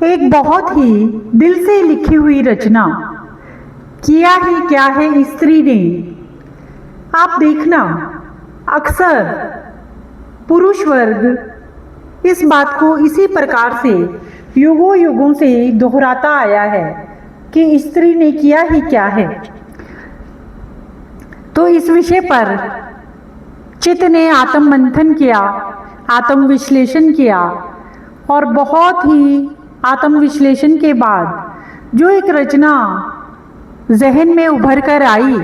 एक बहुत ही दिल से लिखी हुई रचना। किया ही क्या है स्त्री ने। आप देखना, अक्सर पुरुष वर्ग इस बात को इसी प्रकार से युगों युगों से दोहराता आया है कि स्त्री ने किया ही क्या है। तो इस विषय पर चित्त ने आत्म मंथन किया, आत्म विश्लेषण किया और बहुत ही आत्म विश्लेषण के बाद जो एक रचना जहन में उभर कर आई,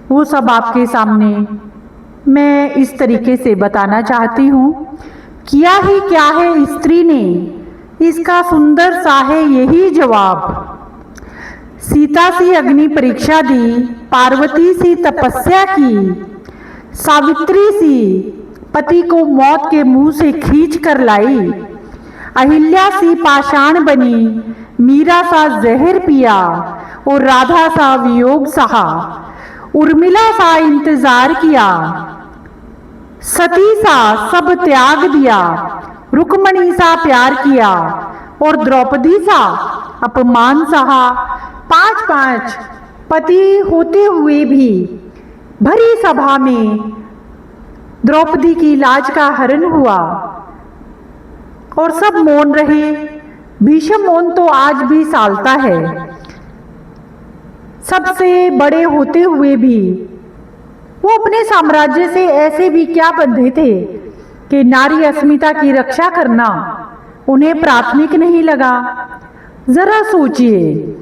वो सब आपके सामने मैं इस तरीके से बताना चाहती हूँ। किया ही क्या है स्त्री ने, इसका सुंदर सा है यही जवाब। सीता सी अग्नि परीक्षा दी, पार्वती सी तपस्या की, सावित्री सी पति को मौत के मुंह से खींच कर लाई, अहिल्या सी पाषाण बनी, मीरा सा जहर पिया और राधा सा वियोग सहा, उर्मिला सा इंतजार किया, सती सा सब त्याग दिया, रुक्मणी सा प्यार किया और द्रौपदी सा अपमान सहा। 5 पति होते हुए भी भरी सभा में द्रौपदी की लाज का हरण हुआ और सब मौन रहे। भीष्म मौन तो आज भी सालता है। सबसे बड़े होते हुए भी वो अपने साम्राज्य से ऐसे भी क्या बंधे थे कि नारी अस्मिता की रक्षा करना उन्हें प्राथमिक नहीं लगा। जरा सोचिए,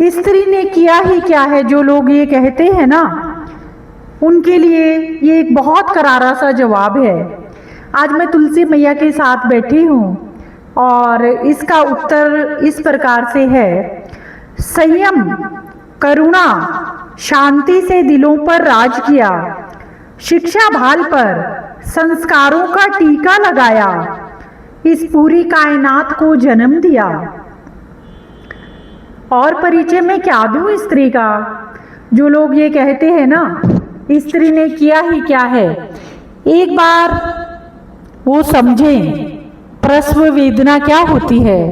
स्त्री ने किया ही क्या है जो लोग ये कहते हैं ना, उनके लिए ये एक बहुत करारा सा जवाब है। आज मैं तुलसी मैया के साथ बैठी हूँ और इसका उत्तर इस प्रकार से है। संयम, करुणा, शांति से दिलों पर राज किया, शिक्षा भाल पर संस्कारों का टीका लगाया, इस पूरी कायनात को जन्म दिया। और परिचय में क्या दूं स्त्री का। जो लोग ये कहते हैं ना स्त्री ने किया ही क्या है, एक बार वो समझें प्रसव वेदना क्या होती है।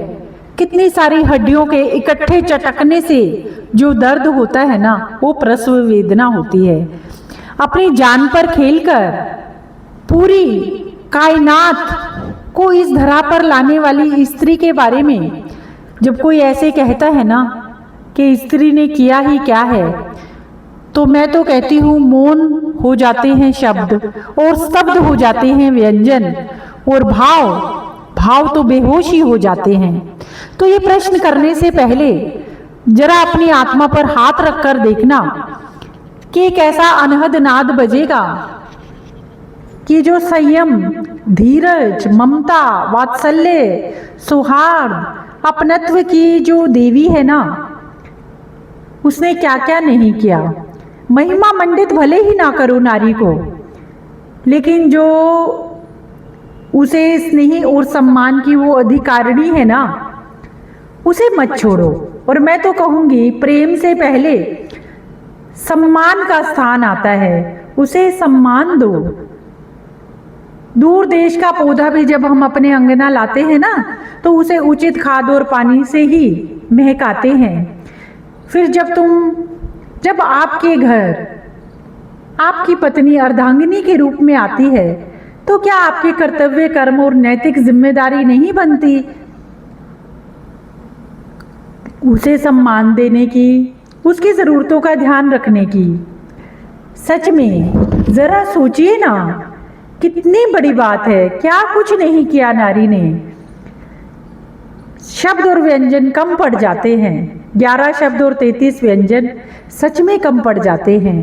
कितनी सारी हड्डियों के इकट्ठे चटकने से जो दर्द होता है ना, वो प्रसव वेदना होती है। अपनी जान पर खेलकर पूरी कायनात को इस धरा पर लाने वाली स्त्री के बारे में जब कोई ऐसे कहता है ना कि स्त्री ने किया ही क्या है, तो मैं तो कहती हूँ मौन हो जाते हैं शब्द और स्तब्ध हो जाते हैं व्यंजन और भाव तो बेहोश ही हो जाते हैं। तो ये प्रश्न करने से पहले जरा अपनी आत्मा पर हाथ रखकर देखना कि एक ऐसा अनहद नाद बजेगा कि जो संयम, धीरज, ममता, वात्सल्य, सौहार्द, अपनत्व की जो देवी है ना, उसने क्या क्या नहीं किया। महिमा मंडित भले ही ना करो नारी को, लेकिन जो उसे स्नेह और सम्मान की वो अधिकारिणी है ना, उसे मत छोड़ो। और मैं तो कहूँगी प्रेम से पहले सम्मान का स्थान आता है, उसे सम्मान दो। दूर देश का पौधा भी जब हम अपने अंगना लाते हैं ना, तो उसे उचित खाद और पानी से ही महकाते हैं। फिर जब आपके घर आपकी पत्नी अर्धांगिनी के रूप में आती है, तो क्या आपके कर्तव्य, कर्म और नैतिक जिम्मेदारी नहीं बनती उसे सम्मान देने की, उसकी ज़रूरतों का ध्यान रखने की। सच में ज़रा सोचिए ना, कितनी बड़ी बात है। क्या कुछ नहीं किया नारी ने। शब्द और व्यंजन कम पड़ जाते हैं। 11 शब्द और 33 व्यंजन सच में कम पड़ जाते हैं।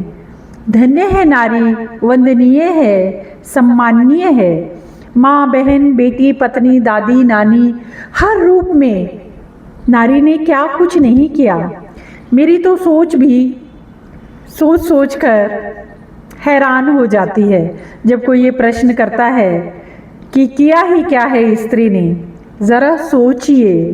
धन्य है नारी, वंदनीय है, सम्माननीय है। माँ, बहन, बेटी, पत्नी, दादी, नानी, हर रूप में नारी ने क्या कुछ नहीं किया। मेरी तो सोच भी सोच कर हैरान हो जाती है जब कोई ये प्रश्न करता है कि किया ही क्या है स्त्री ने। ज़रा सोचिए।